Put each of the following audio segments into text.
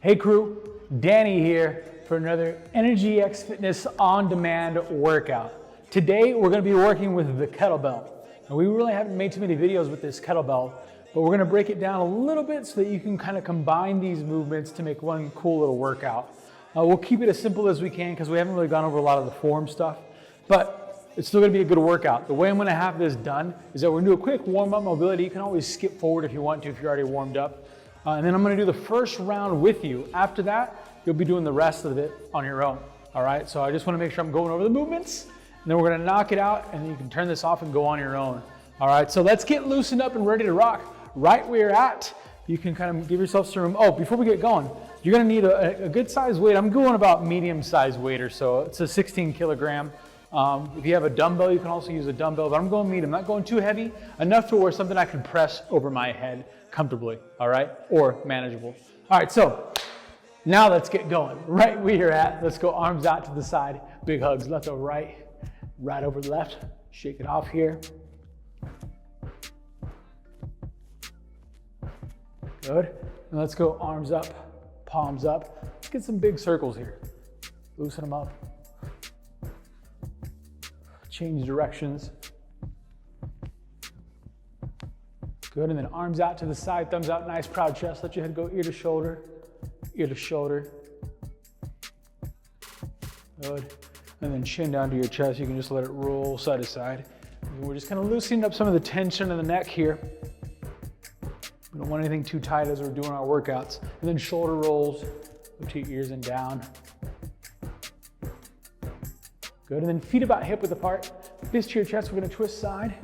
Hey crew, Danny here for another EnergyX Fitness on-demand workout. Today we're going to be working with the kettlebell. Now, we really haven't made too many videos with this kettlebell, but we're going to break it down a little bit so that you can kind of combine these movements to make one cool little workout. We'll keep it as simple as we can because we haven't really gone over a lot of the form stuff, but it's still going to be a good workout. The way I'm going to have this done is that we're going to do a quick warm-up mobility. You can always skip forward if you want to, if you're already warmed up. And then I'm going to do the first round with you. After that, you'll be doing the rest of it on your own. All right, so I just want to make sure I'm going over the movements, and then we're going to knock it out, and then you can turn this off and go on your own. All right, so let's get loosened up and ready to rock. Right where you're at, you can kind of give yourself some room. Oh, before we get going, you're going to need a good size weight. I'm going about medium size weight or so. It's a 16 kilogram. If you have a dumbbell, you can also use a dumbbell, but I'm going medium. I'm not going too heavy, enough to where something I can press over my head comfortably, all right, or manageable. All right, so now let's get going. Right where you're at, let's go arms out to the side, big hugs, left over right, right over left, shake it off here. Good, and let's go arms up, palms up. Let's get some big circles here. Loosen them up. Change directions. Good, and then arms out to the side, thumbs out, nice proud chest. Let your head go ear to shoulder, ear to shoulder. Good, and then chin down to your chest. You can just let it roll side to side. And we're just kind of loosening up some of the tension in the neck here. We don't want anything too tight as we're doing our workouts. And then shoulder rolls, up to your ears and down. Good, and then feet about hip width apart. Fist to your chest, we're gonna twist side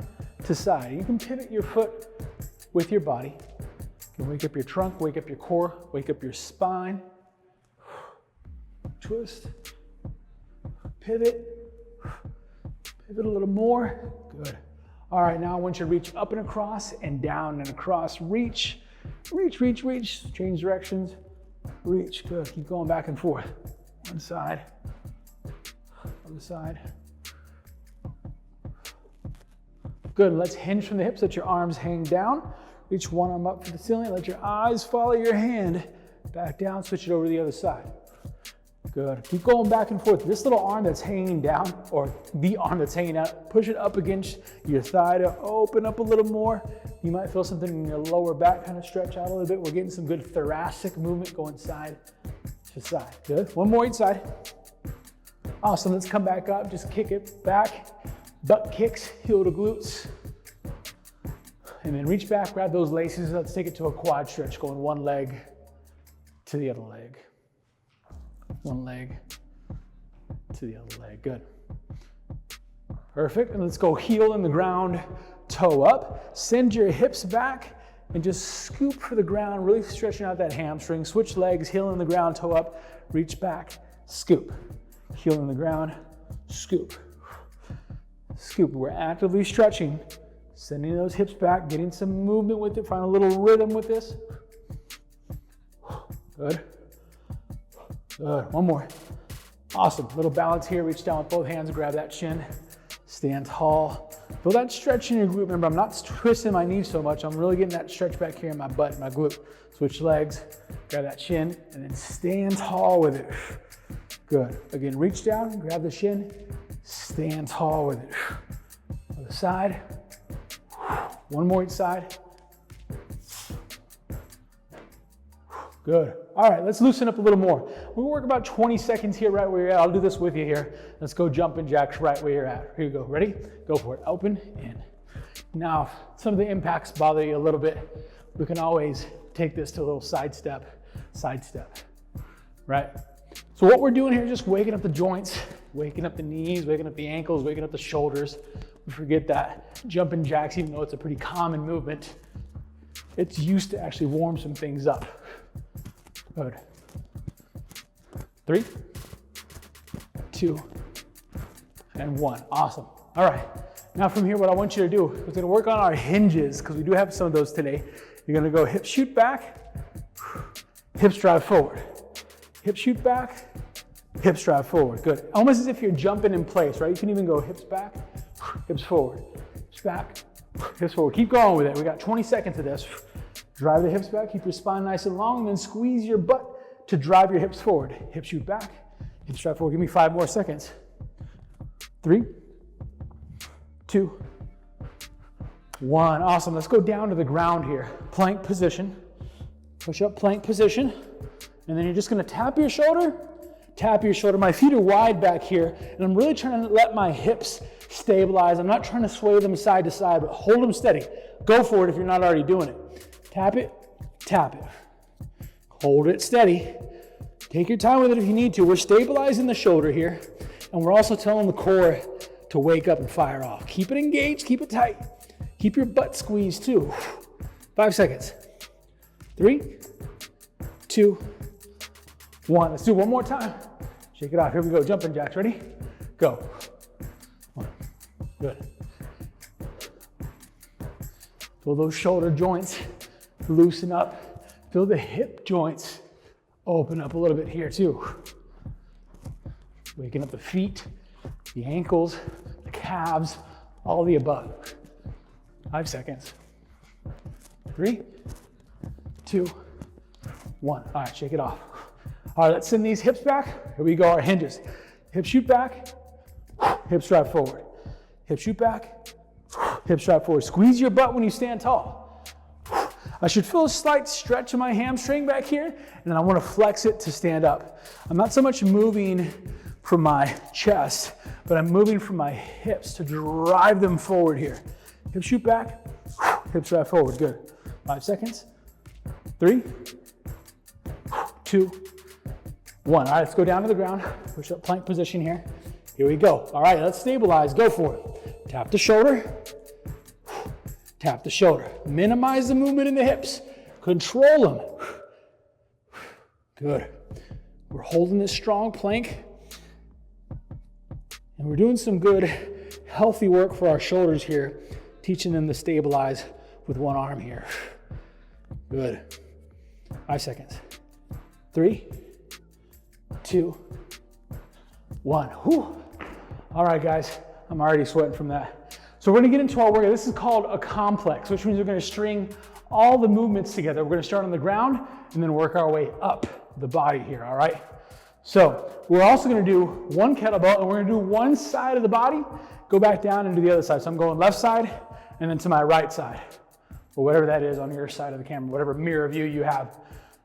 to side. You can pivot your foot with your body. You can wake up your trunk, wake up your core, wake up your spine. Twist, pivot, pivot a little more. Good. All right, now I want you to reach up and across and down and across. Reach, reach, reach, reach. Change directions, reach. Good, keep going back and forth. One side, other side. Good, let's hinge from the hips, let your arms hang down. Reach one arm up to the ceiling, let your eyes follow your hand. Back down, switch it over to the other side. Good, keep going back and forth. This little arm that's hanging down, or the arm that's hanging out, push it up against your thigh to open up a little more. You might feel something in your lower back kind of stretch out a little bit. We're getting some good thoracic movement going side to side. Good, one more each side. Awesome, let's come back up, just kick it back. Butt kicks, heel to glutes. And then reach back, grab those laces. Let's take it to a quad stretch, going one leg to the other leg. One leg to the other leg, good. Perfect, and let's go heel in the ground, toe up. Send your hips back and just scoop for the ground, really stretching out that hamstring. Switch legs, heel in the ground, toe up, reach back, scoop. Heel in the ground, scoop. Scoop, we're actively stretching, sending those hips back, getting some movement with it, find a little rhythm with this. Good. Good, one more. Awesome, little balance here, reach down with both hands, grab that chin, stand tall. Feel that stretch in your glute. Remember, I'm not twisting my knees so much, I'm really getting that stretch back here in my butt, my glute. Switch legs, grab that chin, and then stand tall with it. Good, again, reach down, grab the shin, stand tall with it. Other side. One more each side. Good. All right, let's loosen up a little more. We'll work about 20 seconds here right where you're at. I'll do this with you here. Let's go jumping jacks right where you're at. Here you go. Ready? Go for it. Open, in. Now, if some of the impacts bother you a little bit, we can always take this to a little side step, right? So what we're doing here is just waking up the joints, waking up the knees, waking up the ankles, waking up the shoulders. We forget that jumping jacks, even though it's a pretty common movement, it's used to actually warm some things up. Good. 3, 2, and 1. Awesome. All right. Now from here, what I want you to do, we're going to work on our hinges because we do have some of those today. You're going to go hip shoot back, hips drive forward. Hip shoot back, hips drive forward. Good. Almost as if you're jumping in place, right? You can even go hips back, hips forward, hips back, hips forward. Keep going with it. We got 20 seconds of this. Drive the hips back, keep your spine nice and long, and then squeeze your butt to drive your hips forward. Hips shoot back, hips drive forward. Give me 5 more seconds. 3, 2, 1. Awesome. Let's go down to the ground here. Plank position. Push up plank position. And then you're just going to tap your shoulder. Tap your shoulder. My feet are wide back here, and I'm really trying to let my hips stabilize. I'm not trying to sway them side to side, but hold them steady. Go for it if you're not already doing it. Tap it, tap it. Hold it steady. Take your time with it if you need to. We're stabilizing the shoulder here, and we're also telling the core to wake up and fire off. Keep it engaged, keep it tight. Keep your butt squeezed too. 5 seconds. 3, 2, 1. Let's do one more time. Shake it off. Here we go. Jumping jacks. Ready? Go. 1. Good. Feel those shoulder joints loosen up. Feel the hip joints open up a little bit here too. Waking up the feet, the ankles, the calves, all the above. 5 seconds. 3, 2, 1. All right, shake it off. All right, let's send these hips back. Here we go, our hinges. Hips shoot back, hips drive forward. Hips shoot back, hips drive forward. Squeeze your butt when you stand tall. I should feel a slight stretch in my hamstring back here, and then I want to flex it to stand up. I'm not so much moving from my chest, but I'm moving from my hips to drive them forward here. Hips shoot back, hips drive forward. Good. 5 seconds. 3, 2, 1. All right, let's go down to the ground. Push up plank position here. Here we go. All right, let's stabilize. Go for it. Tap the shoulder. Tap the shoulder. Minimize the movement in the hips. Control them. Good. We're holding this strong plank. And we're doing some good, healthy work for our shoulders here, teaching them to stabilize with one arm here. Good. 5 seconds. 3, 2, 1. Whew. All right, guys. I'm already sweating from that. So we're gonna get into our workout. This is called a complex, which means we're gonna string all the movements together. We're gonna start on the ground and then work our way up the body here, all right? So we're also gonna do one kettlebell, and we're gonna do one side of the body, go back down and do the other side. So I'm going left side and then to my right side, or whatever that is on your side of the camera, whatever mirror view you have.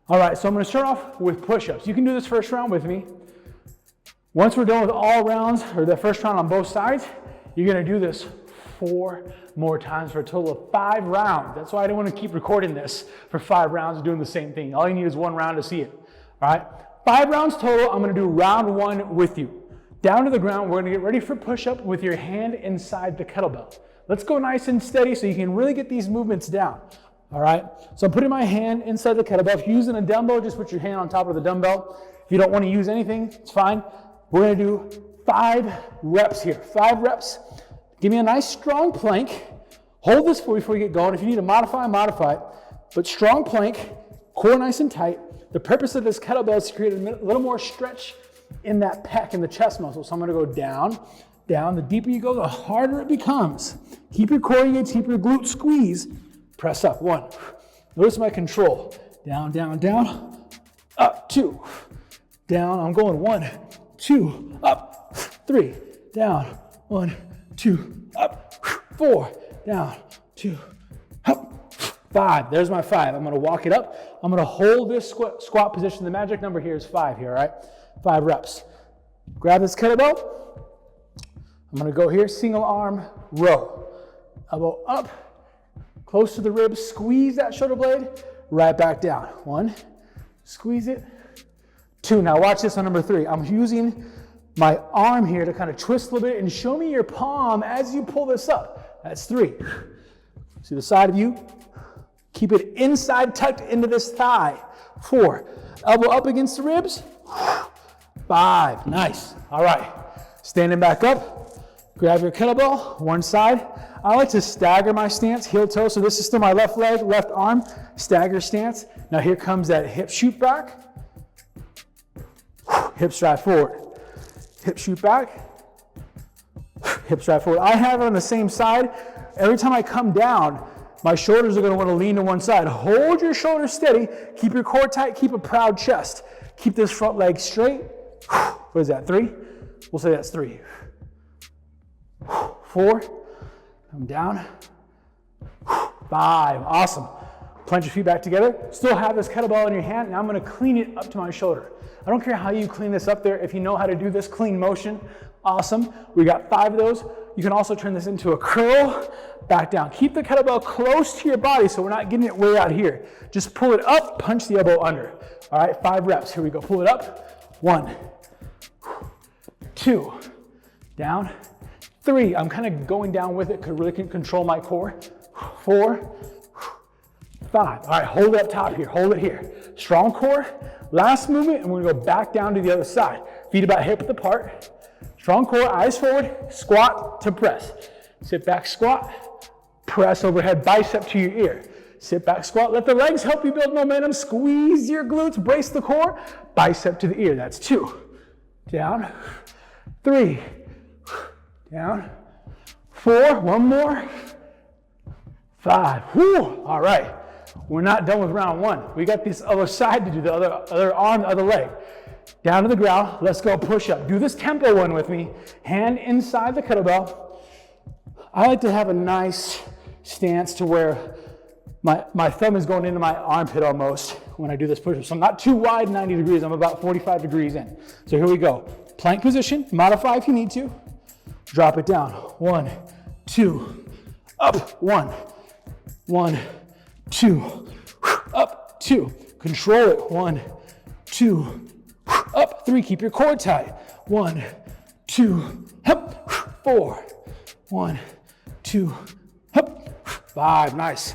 All right, so I'm gonna start off with push-ups. You can do this first round with me. Once we're done with all rounds, or the first round on both sides, you're gonna do this 4 more times for a total of 5 rounds. That's why I didn't want to keep recording this for 5 rounds doing the same thing. All you need is 1 round to see it. All right, 5 rounds total. I'm going to do round 1 with you. Down to the ground, we're going to get ready for push-up with your hand inside the kettlebell. Let's go nice and steady so you can really get these movements down. All right, so I'm putting my hand inside the kettlebell. If you're using a dumbbell, just put your hand on top of the dumbbell. If you don't want to use anything, it's fine. We're going to do 5 reps here. 5 reps. Give me a nice strong plank. Hold this before you get going. If you need to modify, modify it. But strong plank, core nice and tight. The purpose of this kettlebell is to create a little more stretch in that pec, in the chest muscle. So I'm gonna go down, down. The deeper you go, the harder it becomes. Keep your core engaged, keep your glute squeeze. Press up, 1. Notice my control. Down, down, down. Up, 2. Down, I'm going 1, 2, up, 3, down, 1, 2, up, 4, down, 2, up, 5. There's my 5. I'm gonna walk it up. I'm gonna hold this squat position. The magic number here is 5 here, all right? 5 reps. Grab this kettlebell. I'm gonna go here, single arm row. Elbow up, close to the ribs, squeeze that shoulder blade, right back down. 1, squeeze it, 2. Now watch this on number 3. I'm using my arm here to kind of twist a little bit, and show me your palm as you pull this up. That's 3. See the side of you? Keep it inside, tucked into this thigh. 4. Elbow up against the ribs. 5. Nice. All right. Standing back up. Grab your kettlebell, one side. I like to stagger my stance, heel toe. So this is still my left leg, left arm, stagger stance. Now here comes that hip shoot back. Hips drive forward. hip shoot back, hips drive forward. I have it on the same side. Every time I come down, my shoulders are gonna wanna lean to one side. Hold your shoulders steady, keep your core tight, keep a proud chest. Keep this front leg straight. What is that, 3? We'll say that's 3. 4, come down. 5, awesome. Plant your feet back together. Still have this kettlebell in your hand, and I'm gonna clean it up to my shoulder. I don't care how you clean this up there. If you know how to do this clean motion, awesome. We got 5 of those. You can also turn this into a curl, back down. Keep the kettlebell close to your body so we're not getting it way out here. Just pull it up, punch the elbow under. All right, 5 reps. Here we go. Pull it up. 1, 2, down. 3. I'm kind of going down with it because I really can control my core. 4, 5. All right, hold it up top here. Hold it here. Strong core. Last movement, and we're gonna go back down to the other side. Feet about hip width apart. Strong core, eyes forward, squat to press. Sit back, squat, press overhead, bicep to your ear. Sit back, squat, let the legs help you build momentum. Squeeze your glutes, brace the core, bicep to the ear. That's 2. Down, 3, down, 4, 1 more, 5. Whew. All right, we're not done with round 1. We got this other side to do, the other arm, the other leg. Down to the ground, let's go push up. Do this tempo one with me. Hand inside the kettlebell. I like to have a nice stance to where my thumb is going into my armpit almost when I do this push up. So I'm not too wide 90 degrees, I'm about 45 degrees in. So here we go. Plank position, modify if you need to. Drop it down. 1, 2, up, 1, 1, 2, up, 2. Control it. 1, 2, up, 3, keep your core tight. 1, 2, up, 4, 1, 2, up, 5, nice.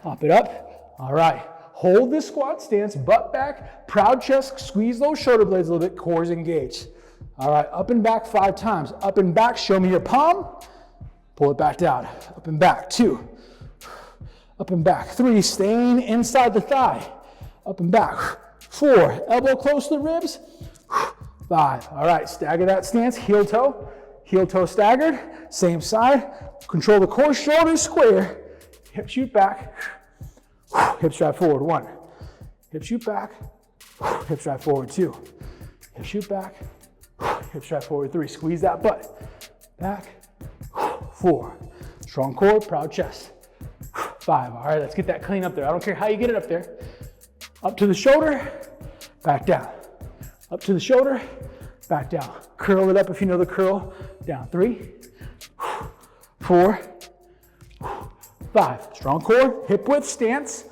Pop it up, all right. Hold this squat stance, butt back, proud chest, squeeze those shoulder blades a little bit, cores engaged. All right, up and back 5 times. Up and back, show me your palm. Pull it back down, up and back, 2. Up and back, 3, staying inside the thigh. Up and back, 4, elbow close to the ribs. 5, all right, stagger that stance, heel toe staggered, same side. Control the core, shoulders square, hip shoot back, hips drive forward, 1. Hip shoot back, hips drive forward, 2. Hip shoot back, hips drive forward, 3. Squeeze that butt, back, 4. Strong core, proud chest, 5. All right, let's get that clean up there. I don't care how you get it up there. Up to the shoulder, back down. Up to the shoulder, back down. Curl it up if you know the curl. Down, 3, 4, 5. Strong core, hip width stance.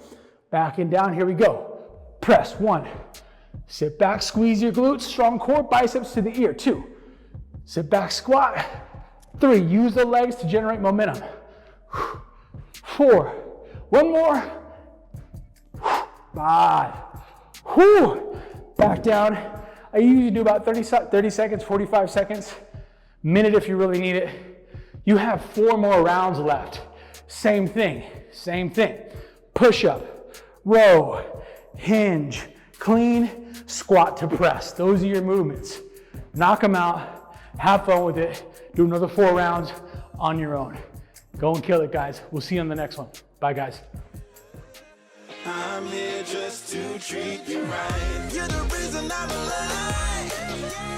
Back and down, here we go. Press, 1. Sit back, squeeze your glutes. Strong core, biceps to the ear, 2. Sit back, squat. 3, use the legs to generate momentum. 4, 1 more. 5. Whew. Back down. I usually do about 30 seconds, 45 seconds, minute if you really need it. You have 4 more rounds left. Same thing, same thing. Push up, row, hinge, clean, squat to press. Those are your movements. Knock them out, have fun with it. Do another 4 rounds on your own. Go and kill it, guys. We'll see you on the next one. Bye, guys. I'm here just to treat you right. You're the reason I'm alive.